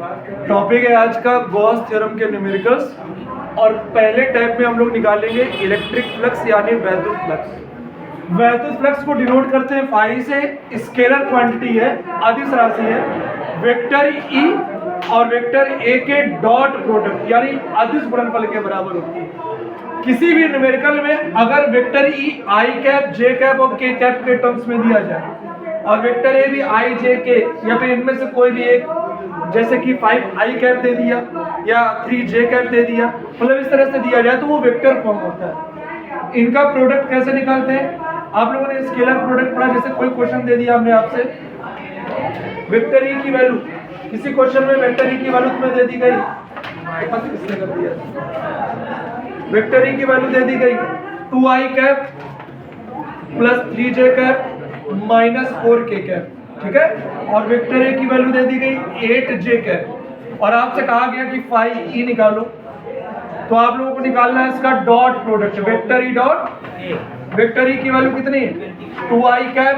Topic है आज का गॉस थ्योरम के न्यूमेरिकल्स। और पहले टाइप में हम लोग निकालेंगे इलेक्ट्रिक फ्लक्स यानी वैद्युत फ्लक्स। वैद्युत फ्लक्स को डिनोट करते हैं फाई से। स्केलर क्वांटिटी है, अदिश राशि है, वेक्टर ई और वेक्टर ए के डॉट प्रोडक्ट यानी अदिश गुणनफल के बराबर होती है। किसी भी न्यूमेरिकल में अगर वेक्टर ई आई कैप जे कैप और के कैप के टर्म्स में दिया जाए और वेक्टर ए भी आई जे के या फिर इनमें से कोई भी एक, जैसे कि 5 आई कैप दे दिया या 3 जे कैप दे दिया, मतलब इस तरह से दिया जाए तो वो वेक्टर फॉर्म होता है। इनका प्रोडक्ट कैसे निकालते हैं? आप लोगों ने स्केलर प्रोडक्ट पढ़ा। जैसे कोई क्वेश्चन दे दिया हमने आपसे, वेक्टर ई की वैल्यू, किसी क्वेश्चन में वेक्टर ई की वैल्यू तुम्हें दे दी गई, किसने कर दिया, वेक्टर ई की वैल्यू दे दी गई 2 आई कैप प्लस 3 जे कैप माइनस 4 के कैप, ठीक है। और वेक्टर ए की वैल्यू दे दी गई 8 जे कैप और आपसे कहा गया कि 5 ई निकालो। तो आप लोगों को निकालना है इसका dot product, vector E dot A. Vector E की वैल्यू कितनी है? 2 आई कैप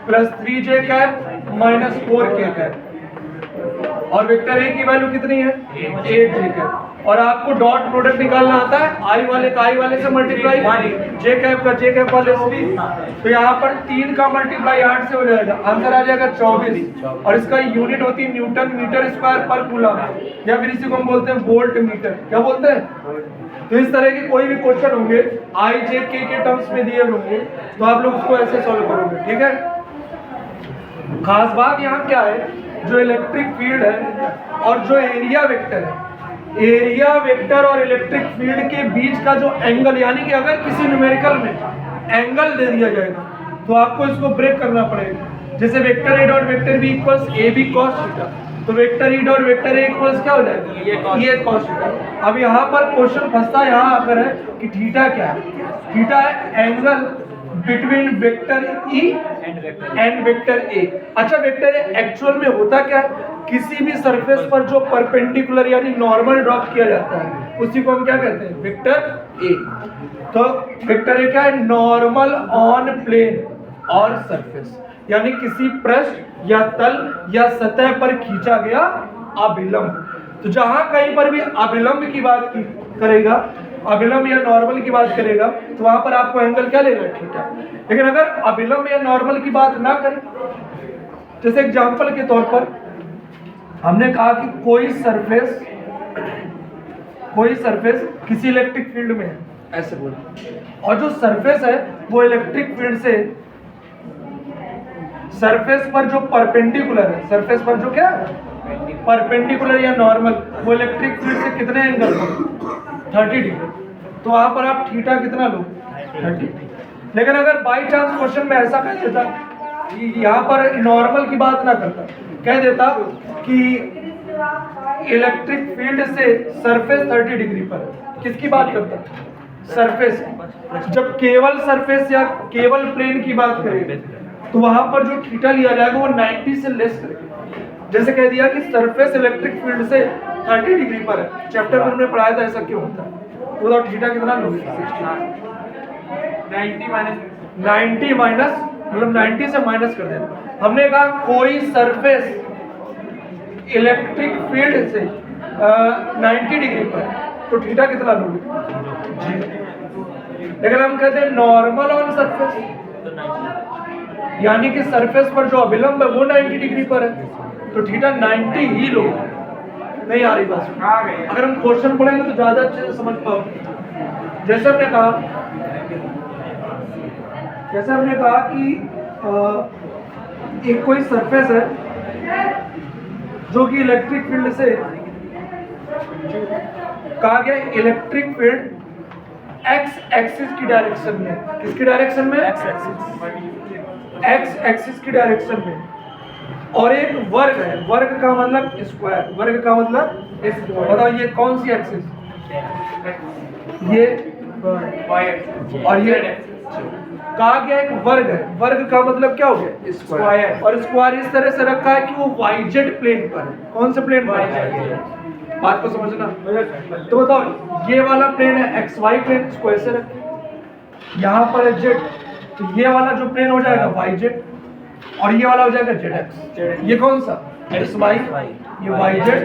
प्लस 3 जे कैप माइनस 4 के कैप। और वेक्टर ए की वैल्यू कितनी है? 8 जे कैप। और आपको डॉट प्रोडक्ट निकालना आता है आई वाले का आई वाले से मल्टीप्लाई, जे कैप का जे कैप वाले से। तो यहाँ पर 3 का मल्टीप्लाई 8 से हो जाएगा, आंसर आ जाएगा 24। और इसका यूनिट होती है न्यूटन मीटर स्क्वायर पर कूलम, या फिर इसी को हम बोलते हैं वोल्ट मीटर। क्या बोलते हैं? तो इस तरह के कोई भी क्वेश्चन होंगे आई जे के टर्म्स में दिए होंगे तो आप लोग उसको ऐसे सॉल्व करोगे, ठीक है। खास बात यहाँ क्या है, जो इलेक्ट्रिक फील्ड है और जो एरिया वेक्टर है, एरिया वेक्टर और इलेक्ट्रिक फील्ड के बीच का जो एंगल, यानी कि अगर किसी न्यूमेरिकल में एंगल दे दिया जाएगा तो आपको इसको ब्रेक करना पड़ेगा। जैसे vector A dot vector B equals A B cos theta, तो vector E dot vector A equals क्या हो जाएगा? ये कॉस थीटा। अब यहाँ पर क्वेश्चन फंसता यहाँ आकर है कि थीटा क्या है? थीटा है angle between vector E and vector A. अच्छा, वेक्टर ए एक्चुअल में होता क्या है? किसी भी सरफेस पर जो परपेंडिकुलर यानी नॉर्मल ड्रॉप किया जाता है उसी को हम क्या कहते हैं? Vector A. तो वेक्टर ए क्या है? नॉर्मल ऑन प्लेन और सरफेस, यानी किसी पृष्ठ या तल या सतह पर खींचा गया अभिलंब। तो जहां कहीं पर भी अभिलंब की बात करेगा, अभिलंब या नॉर्मल की बात करेगा, तो वहां पर आपको एंगल क्या लेना है? थीटा। लेकिन अगर अभिलंब या नॉर्मल की बात ना करें, जैसे एग्जांपल के तौर पर हमने कहा कि कोई सरफेस किसी इलेक्ट्रिक फील्ड में है, ऐसे बोला, और जो सरफेस है वो इलेक्ट्रिक फील्ड से सरफेस पर जो परपेंडिकुलर है, सरफेस पर जो क्या है? परपेंडिकुलर या नॉर्मल, वो इलेक्ट्रिक फील्ड से कितने एंगल पर? 30 डिग्री। तो वहां पर आप थीटा कितना लो? 30। लेकिन अगर बाई चांस क्वेश्चन में ऐसा कह देता, यहाँ पर नॉर्मल की बात ना करता, कह देता कि इलेक्ट्रिक फील्ड से सरफेस 30 डिग्री पर, किसकी बात करता? सरफेस। जब केवल सरफेस या केवल प्लेन की बात करेंगे तो वहां पर जो थीटा लिया जाएगा वो 90 से लेस करेगा। जैसे कह दिया कि सरफेस इलेक्ट्रिक फील्ड से 30 डिग्री पर है, चैप्टर में हमने पढ़ाया था ऐसा क्यों होता है। तो थीटा कितना लोगे? 90 माइनस, मतलब 90 से माइनस कर देना। हमने कहा कोई सरफेस इलेक्ट्रिक फील्ड से 90 डिग्री पर, तो थीटा कितना लोगे? लेकिन हम कहते हैं नॉर्मल ऑन सरफेस, यानी कि सरफेस पर जो अभिलंब है वो 90 डिग्री पर है, तो थीटा 90 ही लो। नहीं आ रही बात? अगर हम क्वेश्चन पढ़ेंगे तो ज्यादा अच्छे से समझ पाओगे। जैसे हमने कहा कि एक कोई सरफेस है जो कि इलेक्ट्रिक फील्ड से, कहा गया इलेक्ट्रिक फील्ड एक्स एक्सिस की डायरेक्शन में, किसकी डायरेक्शन में? एक्स एक्सिस की डायरेक्शन में। और एक वर्ग है, वर्ग का मतलब स्क्वायर, वर्ग का मतलब बताओ ये कौन सी एक्सिस? ये और ये कहा गया एक वर्ग है, वर्ग का मतलब क्या हो गया? स्क्वायर। और स्क्वायर इस तरह से रखा है कि वो वाईजेड प्लेन पर है। कौन से प्लेन पर? बात को समझना। तो बताओ ये वाला प्लेन है एक्स वाई प्लेन, इसको ऐसे रखें, यहाँ पर है जेड, तो ये वाला जो प्लेन हो जाएगा वाई जेड और ये वाला हो जाएगा जेड एक्स। ये कौन सा? एक्स वाई, ये वाई जेड,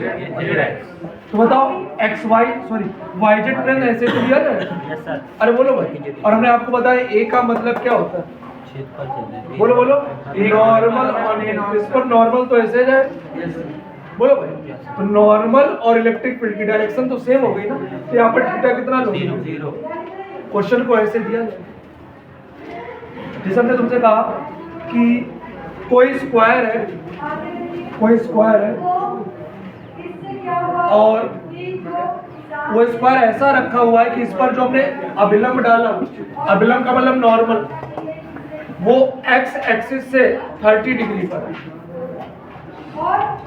तो बताओ X Y sorry Y Z plane ऐसे तो दिया जाए। अरे बोलो भाई, और हमने आपको बताया ए का मतलब क्या होता है, बोलो बोलो, नॉर्मल और इस पर नॉर्मल तो ऐसे जाए, बोलो भाई, तो नॉर्मल और इलेक्ट्रिक फील्ड की डायरेक्शन तो सेम हो गई ना, तो यहाँ पर थीटा कितना लो, 0। क्वेश्चन को ऐसे दिया जाए, जैसे हमने तुमसे कहा कि कोई स्क्वायर है और वो स्क्वायर ऐसा रखा हुआ है कि इस पर जो हमने अभिलंब डाला, अभिलंब का मतलब नॉर्मल, वो एक्स एक्सिस से 30 डिग्री पर है।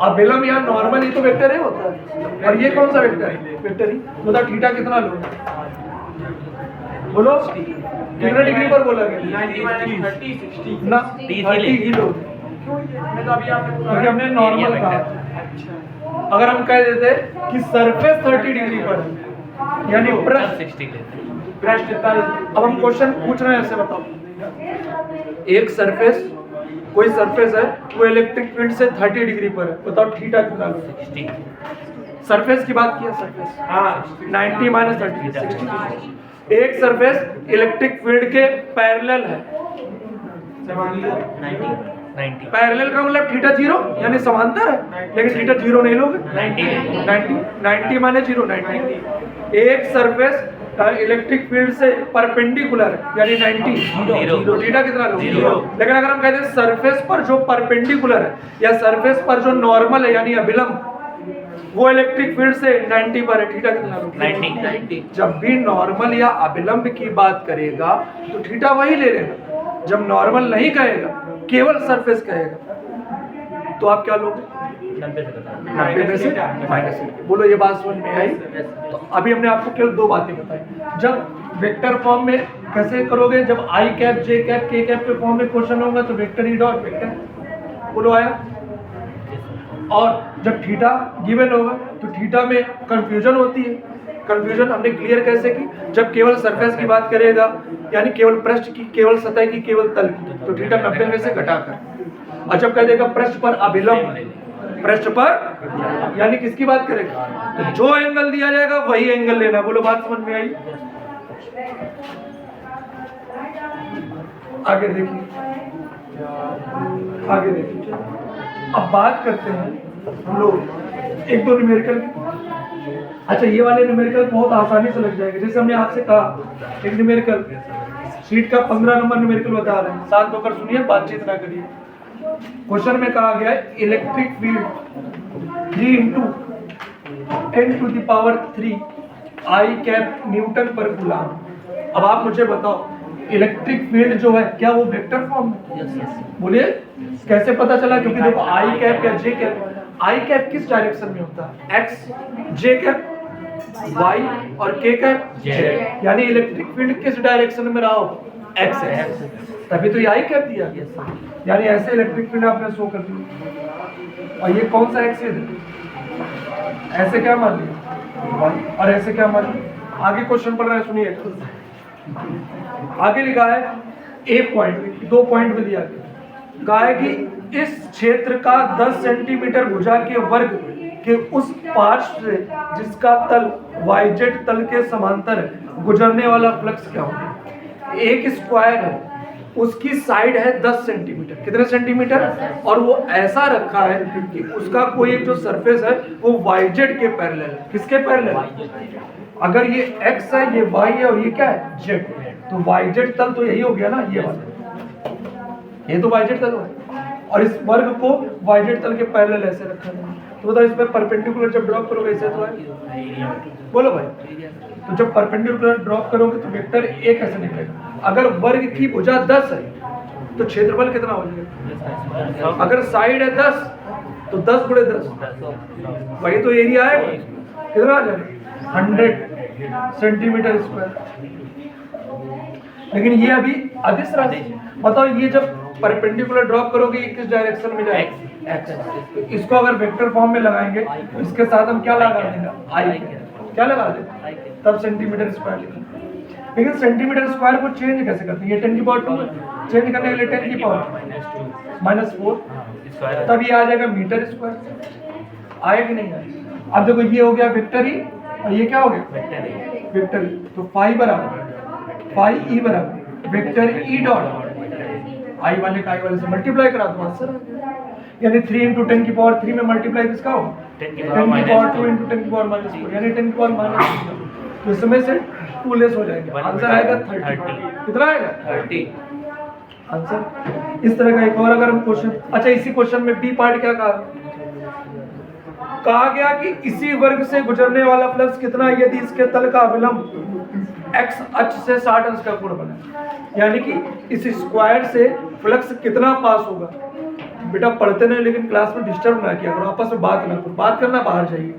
अभिलंब या नॉर्मल ही तो वेक्टर ही होता है, और ये कौन सा वेक्टर है, वेक्टर ही। तो थीटा कितना लो, बोलो कितने डिग्री पर बोला गया, 90 ना 30 ही लो, क्योंकि हमने नॉर्मल कहा। अगर हम कह देते कि सरफेस 30 डिग्री पर है, यानी पृष्ठ कितना, अब हम क्वेश्चन पूछ रहे हैं ऐसे बताओ, एक सरफेस, कोई सरफेस है वो इलेक्ट्रिक फील्ड से 30 डिग्री पर है, बताओ थीटा कितना लो, 60। सरफेस की बात किया, सरफेस, हाँ 90 माइनस 30 60। एक सरफेस इलेक्ट्रिक फील्ड के पैरेलल है, 90 पैरेलल का मतलब थीटा 0 यानी समांतर है, लेकिन थीटा 0 नहीं लोगे, 90 माने 0 90। एक सरफेस इलेक्ट्रिक फील्ड से परपेंडिकुलर यानी 90 तो थीटा कितना लो, 0। लेकिन अगर हम कहते हैं सरफेस पर जो परपेंडिकुलर है या सरफेस पर जो नॉर्मल है यानी अभिलंब, वो इलेक्ट्रिक फील्ड से 90 पर है, थीटा कितना लो, 90। जब भी नॉर्मल या अभिलंब की बात करेगा तो थीटा वही ले लेगा, जब नॉर्मल नहीं कहेगा केवल सरफेस कहेगा तो आप क्या लोगे, 90 में से माइनस। बोलो ये बात समझ में आई। तो अभी हमने आपको केवल दो बातें बताई, जब वेक्टर फॉर्म में कैसे करोगे, जब आई कैप जे कैप के कैप के फॉर्म में क्वेश्चन होगा तो वेक्टर ई डॉट वेक्टर, बोलो आया। और जब थीटा गिवन होगा तो थीटा में कंफ्यूजन होती है, कंफ्यूजन हमने क्लियर कैसे की, जब केवल सरफेस की बात करेगा यानी केवल पृष्ठ की, केवल सतह की, केवल तल की, तो थीटा 90 में से घटाकर, और जब कह देगा पृष्ठ पर अभिलंब, पृष्ठ पर यानी किसकी बात करेगा, तो जो एंगल दिया जाएगा वही एंगल लेना। बोलो बात समझ में आई। आगे देखिए, आगे देखिए, अब बात करते हैं हम लोग एक दो न्यूमेरिकल। अच्छा ये वाले न्यूमेरिकल बहुत आसानी से लग जाएंगे, जैसे हमने आपसे कहा एक न्यूमेरिकल शीट का 15 नंबर न्यूमेरिकल बता रहे हैं, साथ होकर सुनिए, बातचीत ना करिए। क्वेश्चन में कहा गया है इलेक्ट्रिक फील्ड 3 इंटू 10⁻³ आई कैप न्यूटन पर कूलम। अब आप मुझे बताओ इलेक्ट्रिक फील्ड जो है क्या वो वेक्टर फॉर्म में, बोलिए कैसे पता चला, क्योंकि देखो आई कैप या जे कैप, आई कैप किस डायरेक्शन में होता है एक्स, जे कैप वाई और के कैप जेड, यानी इलेक्ट्रिक फील्ड किस डायरेक्शन में रहा हो, एक्स है, तभी तो ये आई कैप दिया, यानी ऐसे इलेक्ट्रिक फील्ड आपने शो कर दिया। और ये कौन सा एक्सिस है, ऐसे क्या मान लिया और ऐसे क्या मान लिया। आगे क्वेश्चन पढ़ रहा है, सुनिए, आगे लिखा है एक पॉइंट, 2 पॉइंट में दिया गया, कहा है कि इस क्षेत्र का 10 सेंटीमीटर भुजा के वर्ग के उस पार्श्व से जिसका तल वाईजेड तल के समांतर है गुजरने वाला फ्लक्स क्या होगा। एक स्क्वायर है, उसकी साइड है 10 सेंटीमीटर, कितने सेंटीमीटर, और वो ऐसा रखा है कि उसका कोई एक जो सरफेस है वो वाईजेड के पैरेलल है, किसके पैरेलल, अगर ये x है ये y है और ये क्या है z, तो yz तल तो यही हो गया ना, ये वाला, ये तो yz तल है, और इस वर्ग को yz तल के पैरेलल ऐसे रखा है, तो बताओ इसमें परपेंडिकुलर जब ड्रॉप करोगे ऐसे तो है, बोलो भाई, तो जब परपेंडिकुलर ड्रॉप करोगे तो वेक्टर a कैसे निकलेगा। अगर वर्ग की भुजा 10 है तो क्षेत्रफल कितना हो जाएगा, अगर साइड है 10 तो 10 गुणे 10, वही तो एरिया है, कितना आ जाएगा 100 सेंटीमीटर स्क्वायर। लेकिन ये अभी अदिश राशि, बताओ ये जब परपेंडिकुलर ड्रॉप करोगे ये किस डायरेक्शन में जाएगा, एक्स। इसको अगर वेक्टर फॉर्म में लगाएंगे तो इसके साथ हम क्या लगा देंगे, आई, क्या लगा देंगे, तब सेंटीमीटर स्क्वायर लिखेंगे। लेकिन सेंटीमीटर स्क्वायर को चेंज कैसे करते हैं, ये 10⁻² चेंज करने के लिए 10⁻⁻⁴ तब ये आ जाएगा मीटर स्क्वायर। आया कि नहीं आया? अब देखो ये हो गया वेक्टर ई और ये क्या हो गया वेक्टर ई। तो फाई बराबर फाई ई बराबर वेक्टर ई डॉट आई वाले का आई वाले से मल्टीप्लाई करा दो आंसर आ गया। यानी 3 × 10 की पावर 3 में मल्टीप्लाई किसका होगा 10 की पावर 2 × 10 की पावर -4 यानी 10 की पावर -4। तो इसमें से 2 लेस हो जाएंगे, आंसर आएगा 30। कितना आएगा 30 आंसर। इस तरह का एक और अगर हम क्वेश्चन, अच्छा इसी क्वेश्चन में बी पार्ट क्या कहा गया कि इसी वर्ग से गुजरने वाला फ्लक्स कितना यदि इसके तल का अभिलंब x अक्ष से 60 अंश का कोण बने। यानी कि इस स्क्वायर से फ्लक्स कितना पास होगा। बेटा पढ़ते नहीं लेकिन क्लास में डिस्टर्ब ना किया करो, आपस में बात ना करो, बात करना बाहर जाइए।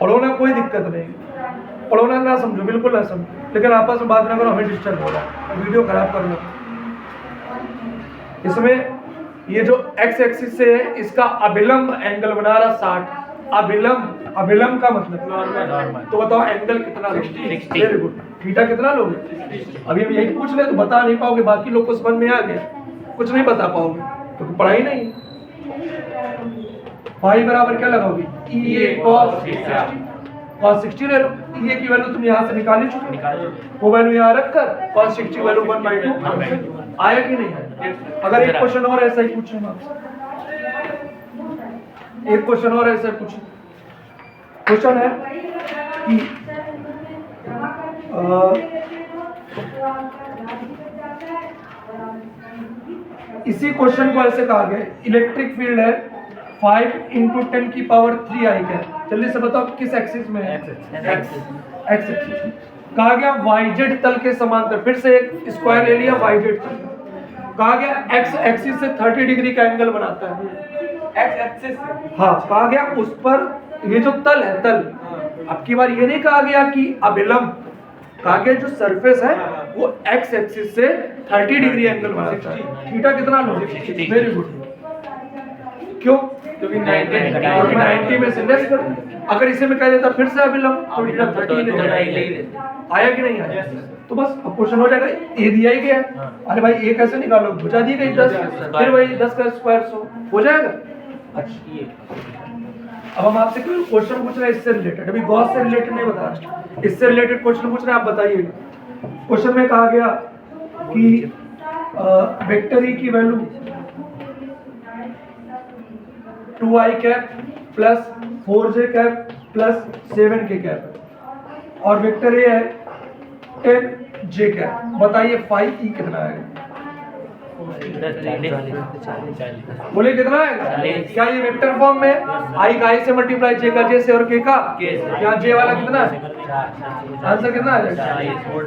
पढ़ो ना, कोई दिक्कत नहीं, पढ़ो ना समझो, बिल्कुल ना समझो, लेकिन आपस में बात ना करो, हमें डिस्टर्ब होगा, वीडियो खराब कर लो। इसमें ये जो x एक्सिस से है इसका अभिलंब एंगल बना रहा 60। अभिलंब का मतलब नॉर्मल। तो बताओ एंगल कितना लोगे? 60। Very good. थीटा कितना लोगे? अभी हम यही पूछ ले तो बता नहीं पाओगे, बाकी लोग को समझ में आ गया, कुछ नहीं बता पाओगे क्योंकि तो पढ़ाई नहीं। फाई बराबर क्या लगाओगे ई cos 60 ले लो। ये की वैल्यू तुम यहाँ से निकाल चुके, वो वैल्यू यहाँ रखकर cos 60 वैल्यू 1/2 आया कि नहीं आया? अगर एक क्वेश्चन और ऐसा ही पूछे आपसे, एक क्वेश्चन और ऐसा पूछे, क्वेश्चन है कि इसी क्वेश्चन को ऐसे कहा गया इलेक्ट्रिक फील्ड है 5 × 10 की पावर 3 आई क्या? जल्दी से बताओ किस एक्सिस में है? X axis. कहा गया yz तल के समांतर, फिर से एक स्क्वायर ले लिया yz तल। कहा गया x एक्सिस से 30 डिग्री का एंगल बनाता है। x एक्सिस हाँ, कहा गया उस पर ये जो तल है तल, अब की बार ये नहीं कहा गया कि अभिलंब, कहा गया जो सरफेस है वो x एक्सिस से 30 डिग्री एंगल बनाता है। थीटा कितना लो? Very good. क्यों? क्योंकि 90 में से लेस कर, अगर इसे में कह देता फिर से अभिलंब तो थीटा 30 लेता। आया कि नहीं आया? तो बस अब क्वेश्चन हो जाएगा, ए दिया ही गया। अरे भाई ए कैसे निकालो, भुजा दी गई 10, फिर वही 10 का स्क्वायर 100 हो जाएगा। अच्छा अब हम आपसे कोई क्वेश्चन पूछ रहे हैं इससे रिलेटेड, अभी गॉस से रिलेटेड नहीं बता रहा, इससे रिलेटेड क्वेश्चन पूछ रहे हैं, आप बताइएगा। क्वेश्चन में कहा गया कि वेक्टर ई की value 2i cap plus 4j cap plus 7k cap और वेक्टर ए है 10j कैप। बताइए फाई ई कितना आएगा? बोले कितना है? क्या ये वेक्टर फॉर्म में आई का आई से मल्टीप्लाई जे का जे से और के का यहाँ जे वाला कितना है? आंसर कितना आ जाएगा?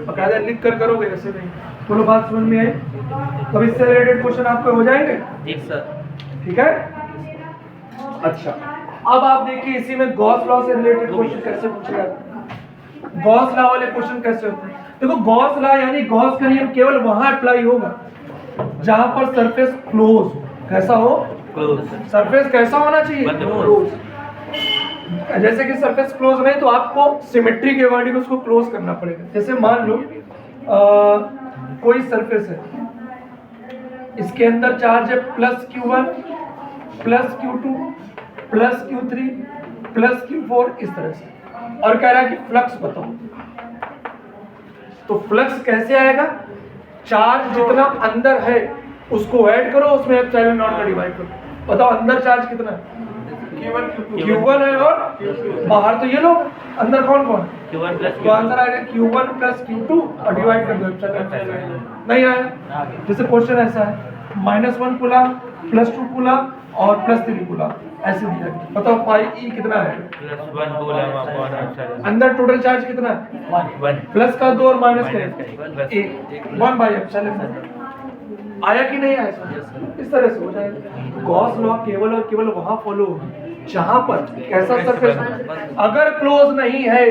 बकायदा लिख कर करोगे, ऐसे नहीं। बोलो बात समझ में आई? तो इससे रिलेटेड क्वेश्चन आपके हो जाएंगे? ठीक है। अच्छा अब आप देखिए इसी में गॉस लॉ से रिलेटेड क्वेश्चन कैसे पूछे जाते हैं। गॉस लॉ वाले क्वेश्चन कैसे होते हैं? देखो गॉस लॉ यानी गॉस का नियम केवल वहां अप्लाई होगा जहां पर सरफेस क्लोज हो। कैसा हो? क्लोज। सरफेस कैसा होना चाहिए? क्लोज। जैसे कि सरफेस क्लोज नहीं तो आपको सिमेट्री के अकॉर्डिंग उसको क्लोज करना पड़ेगा। जैसे मान लो कोई सरफेस है, इसके अंदर चार्ज है +q1 +q2 +q3 +q4 इस तरह से, और कह रहा है कि फ्लक्स बताओ। तो फ्लक्स कैसे आएगा? चार्ज जितना अंदर है उसको ऐड करो, उसमें एप्सिलॉन नॉट का डिवाइड करो। बताओ अंदर चार्ज कितना है? Q1 है और बाहर तो ये लोग, अंदर कौन कौन? Q1 + तो आंसर आएगा Q1 + Q2 और डिवाइड कर दो एप्सिलॉन। नहीं आया? जैसे क्वेश्चन ऐसा है -1 कूलम +2 कूलम और +3 कूलम ऐसे दिया गया। बताओ फाई ई कितना है? +1 कूलम। अंदर टोटल चार्ज कितना है? 1 प्लस का 2 और माइनस का 1 1/ε। आया कि नहीं आया? इस तरह से हो जाएगा। गॉस लॉ केवल और केवल वहां फॉलो होगी जहां पर कैसा सरफेस, अगर क्लोज नहीं है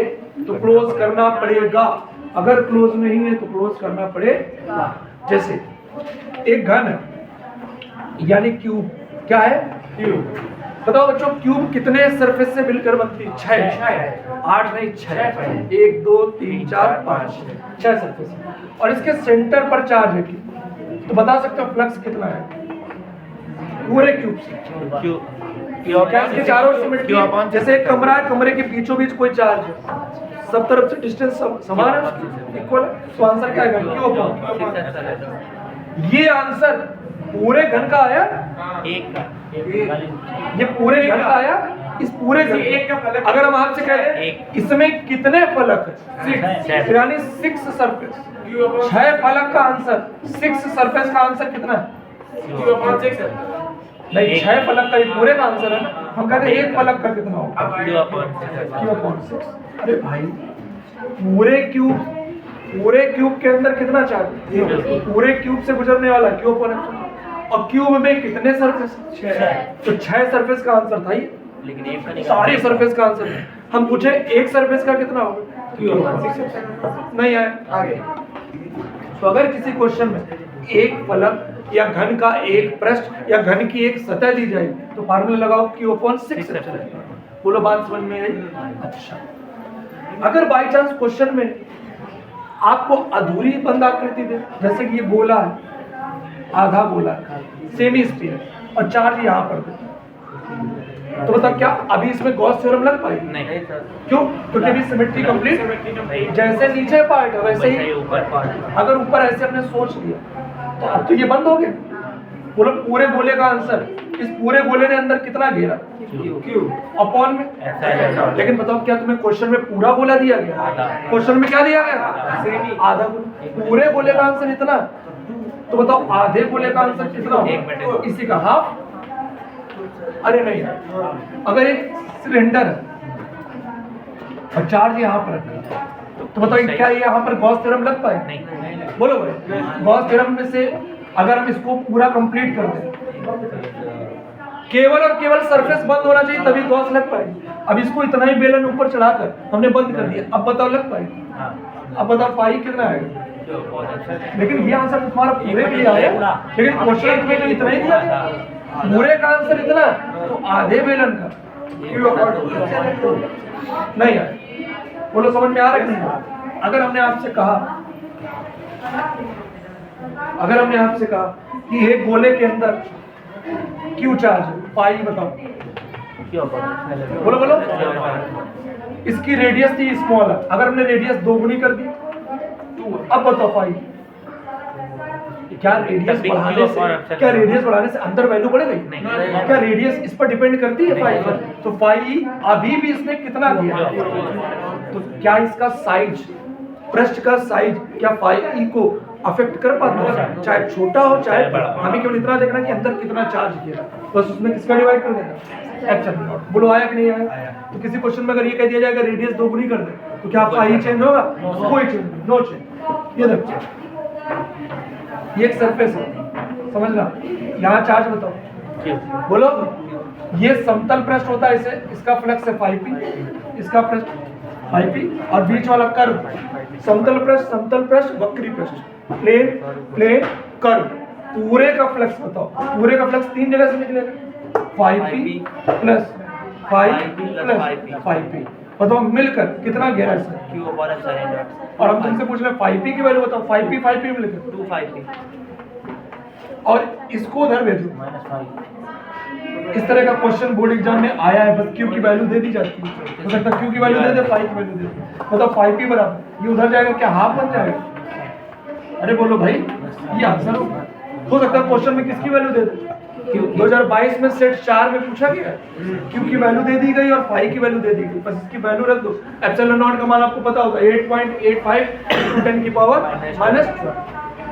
तो क्लोज करना पड़ेगा, अगर क्लोज नहीं है तो क्लोज करना पड़ेगा। जैसे एक घन है यानी क्यूब, क्या है? क्यूब। बताओ बच्चों क्यूब कितने सरफेस से मिलकर बनती है? 6। 8 नहीं 6। 1 2 3 4 5 6 सरफेस। और इसके सेंटर पर चार्ज है तो बता सकते हो फ्लक्स कितना है पूरे क्यूब से। क्या इसके चारों सिमेट्री, जैसे एक कमरा है, कमरे के बीचों बीच कोई चार्ज है, सब तरफ से डिस्टेंस समान है, इक्वल है, तो आंसर क्या आएगा? Q upon. ये आंसर पूरे घन का आया, ये पूरे घन का आया, इस पूरे घन का। अगर हम आपसे कह दें इसमें कितने फलक है, यानी 6 सरफेस, 6 फलक का आंसर, 6 सरफेस का आंसर कितना है? नहीं, 6 फलक का ये पूरे का आंसर है ना। हम कहते हैं एक फलक का कितना होगा? Q upon 6। अरे भाई पूरे क्यूब के अंदर कितना चार्ज? पूरे क्यूब से गुजरने वाला क्यू अपॉन एप्सिलॉन। और क्यूब में कितने सरफेस? 6। तो 6 सरफेस का आंसर था ये, लेकिन एक का नहीं, सारे सरफेस का आंसर है। हम पूछे एक सरफेस का कितना होगा? नहीं आया आगे। तो अगर किसी क्वेश्चन में एक फलक या घन का एक पृष्ठ या घन की एक सतह दी जाएगी तो फार्मूला लगाओ क्यू अपॉन 6। बोलो बात समझ में आई? अच्छा, अगर बाई चांस क्वेश्चन में आपको अधूरी बंद आकृति दे, जैसे कि ये गोला है, आधा गोला है, सेमी स्फीयर और चार्ज यहाँ पर दे, तो बताओ क्या अभी इसमें गॉस थ्योरम लग पाएगी? नहीं। क्यों? क्योंकि अभी सिमेट्री कंप्लीट, जैसे नीचे पार्ट है वैसे ही ऊपर पार्ट। अगर ऊपर ऐसे हमने सोच लिया तो अब तो ये बंद हो गया। बोलो पूरे गोले का आंसर, इस पूरे गोले ने अंदर कितना घेरा? क्यू अपॉन में। लेकिन बताओ क्या तुम्हें क्वेश्चन में पूरा गोला दिया गया? क्वेश्चन में क्या दिया गया? आधा गोला। पूरे गोले का आंसर इतना, तो बताओ आधे गोले का आंसर कितना होगा? इसी का हाफ। अरे नहीं, अगर एक सिलेंडर है और चार्ज यहाँ पर रखा तो बताओ क्या यहाँ पर गॉस थ्योरम लग पाए? नहीं। बोलो भाई, गॉस थ्योरम में से अगर हम इसको पूरा कंप्लीट कर दें, केवल और केवल सरफेस बंद होना चाहिए तभी गॉस लग पाएगी। अब इसको इतना ही बेलन ऊपर चढ़ाकर हमने बंद कर दिया, अब बताओ लग पाएगी? अब बताओ पाई कितना आएगा? लेकिन ये आंसर तुम्हारा पूरे के लिए आया, लेकिन क्वेश्चन तुम्हें इतना ही दिया गया, पूरे का आंसर इतना, तो आधे बेलन का नहीं आया। बोलो समझ में आ रहा है कि नहीं? अगर हमने आपसे कहा कि एक गोले के अंदर क्यू चार्ज है, पाई बताओ, बोलो इसकी रेडियस थी स्मॉल है, अगर हमने रेडियस 2 गुनी कर दी, अब बताओ पाई क्या रेडियस बढ़ाने से अंदर वैल्यू बढ़ेगी? नहीं। क्या रेडियस इस पर डिपेंड करती है फाई पर? तो फाई अभी भी इसने कितना दिया? तो क्या इसका साइज, पृष्ठ का साइज क्या फाई ई को अफेक्ट कर पाता है? चाहे छोटा हो चाहे बड़ा, हमें केवल इतना देखना कि अंदर कितना चार्ज किया, बस उसमें किसका डिवाइड कर देना, एप्सिलॉन नॉट। बोलो आया कि नहीं आया? तो किसी क्वेश्चन में अगर ये कह दिया जाएगा रेडियस 2 गुनी कर दे, तो क्या फाई चेंज होगा? कोई चेंज नहीं, नो चेंज। ये देखो, ये एक सरफेस है, समझना, यहाँ चार्ज बताओ, बोलो ये समतल पृष्ठ होता है, इसे इसका फ्लक्स है फाई पी, इसका पृष्ठ फाई पी, और बीच वाला कर्व समतल पृष्ठ वक्री पृष्ठ, प्लेन कर्व, पूरे का फ्लक्स बताओ, पूरे का फ्लक्स 3 जगह से निकलेगा, phi P plus phi P, बताओ मिलकर कितना गहरा है? Q upon epsilon. और हम तुमसे पूछ रहे हैं फाई पी की वैल्यू बताओ, फाई पी मिलकर 2 फाई पी, और इसको उधर भेजो। इस तरह का क्वेश्चन बोर्ड एग्जाम में आया है, बस क्यू की वैल्यू दे दी जाती है, हो सकता है क्यू की वैल्यू दे दे, फाई की वैल्यू दे दे, बताओ फाई पी बराबर ये उधर जाएगा, क्या हाफ बन जाएगा? अरे बोलो भाई, ये आंसर होगा। हो सकता है क्वेश्चन में किसकी वैल्यू दे दे? 2022 में सेट 4 में पूछा गया, क्यू की वैल्यू दे दी गई और फाई की वैल्यू दे दी गई, बस इसकी वैल्यू रख दो। एप्सिलॉन नॉट का मान आपको पता होगा 8.85 × 10⁻⁻²।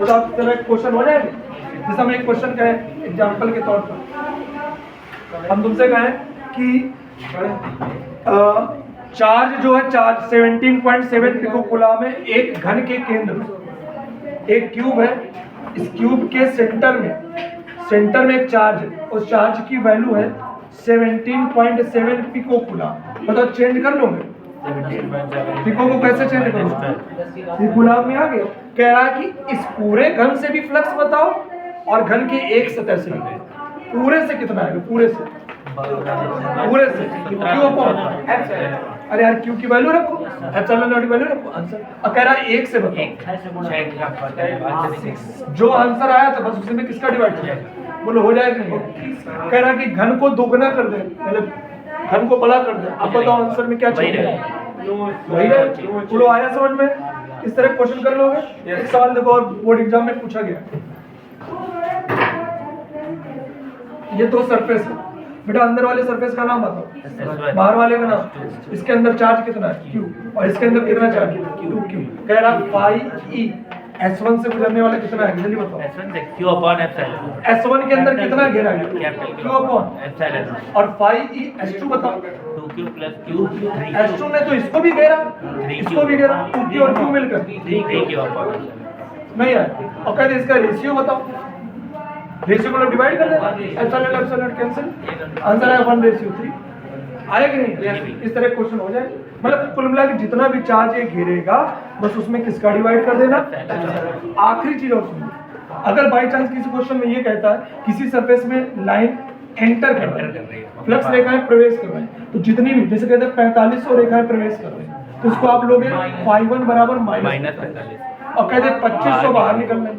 बताओ चलो एक क्वेश्चन हो जाएगा। जैसे हम एक क्वेश्चन कहें एग्जाम्पल के तौर पर, हम तुमसे कहें कि चार्ज जो है, चार्ज 17.7 पिकोकूलम में एक घन के केंद्र, एक क्यूब है, इस क्यूब के सेंटर में एक चार्ज है, उस चार्ज की वैल्यू है 17.7 पिकोकूलम। बताओ चेंज कर लोगे? पिको को कैसे चेंज करोगे? ये गुलाम में आ गया। कह रहा है कि इस पूरे घन से भी फ्लक्स बताओ और घन की एक सतह से भी, पूरे से कितना आएगा? पूरे से क्यों अपॉन अरे यार क्यू की वैल्यू रखो, एप्सिलॉन नॉट की वैल्यू रखो, आंसर। अब कह रहा है 1 से बताओ, जो आंसर आया था बस उसी में किसका डिवाइड किया, बोलो हो जाएगा नहीं? कह रहा है कि घन को दोगुना कर दे, मतलब घन को बड़ा कर दे। अब बताओ आंसर में क्या चाहिए? वही है। बोलो आया समझ में? इस तरह क्वेश्चन कर लोगे। एक सवाल देखो और बोर्ड एग्जाम में पूछा गया, ये दो सरफेस है बेटा, अंदर वाले सरफेस का नाम बताओ, बाहर वाले का नाम। इसके अंदर चार्ज कितना है? Q, और इसके अंदर कितना चार्ज? 2Q। कह रहा phi E S1 से गुजरने वाला कितना है? जल्दी बताओ। S1 से Q upon epsilon। S1 के अंदर कितना घेरा है? Q upon epsilon। और phi E S2 बताओ। 2Q plus Q 3Q। S2 ने तो इसको भी घेरा, इसको भी घेरा, 2Q और Q मिलकर 3Q upon नहीं है। और कहते इसका रेशियो बताओ, रेशियो को डिवाइड कर देना, एप्सिलॉन एप्सिलॉन कैंसिल, आंसर है 1:3। आया कि नहीं? इस तरह क्वेश्चन हो जाए। मतलब कुल मिला के जितना भी चार्ज ये घेरेगा बस उसमें किसका डिवाइड कर देना। आखिरी चीज और सुनो, अगर बाई चांस किसी क्वेश्चन में ये कहता है किसी सरफेस में लाइन एंटर कर रही है, फ्लक्स रेखाएं प्रवेश कर रही है, तो जितनी भी जैसे कहते हैं 4500 रेखाएं प्रवेश कर रही है, तो इसको आप लोगे phi1 बराबर माइनस 45 और कहते 2500 बाहर निकल रहे,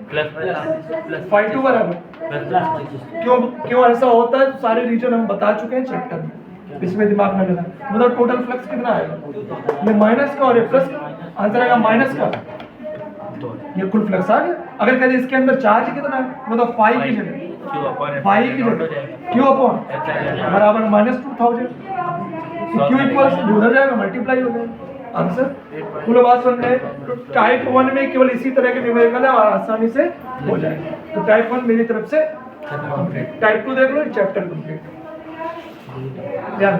phi2 बराबर। क्यों ऐसा होता है? तो सारे रीजन हम बता चुके हैं चैप्टर में, इसमें दिमाग में लगा। मतलब टोटल फ्लक्स कितना आएगा? ये माइनस का और ये प्लस का, आंसर आएगा माइनस का। ये कुल फ्लक्स आ गया। अगर कहते इसके अंदर चार्ज कितना है, मतलब phi की जगह phi की जगह Q अपॉन बराबर -2000, Q इक्वल्स उधर जाएगा मल्टीप्लाई हो जाएगा, आंसर। पूरा बात सुन रहे हैं? तो टाइप 1 में केवल इसी तरह के न्यूमेरिकल है और आसानी से हो जाएगा। तो टाइप 1 मेरी तरफ से कंप्लीट। टाइप 2 देख लो, चैप्टर कंप्लीट। ध्यान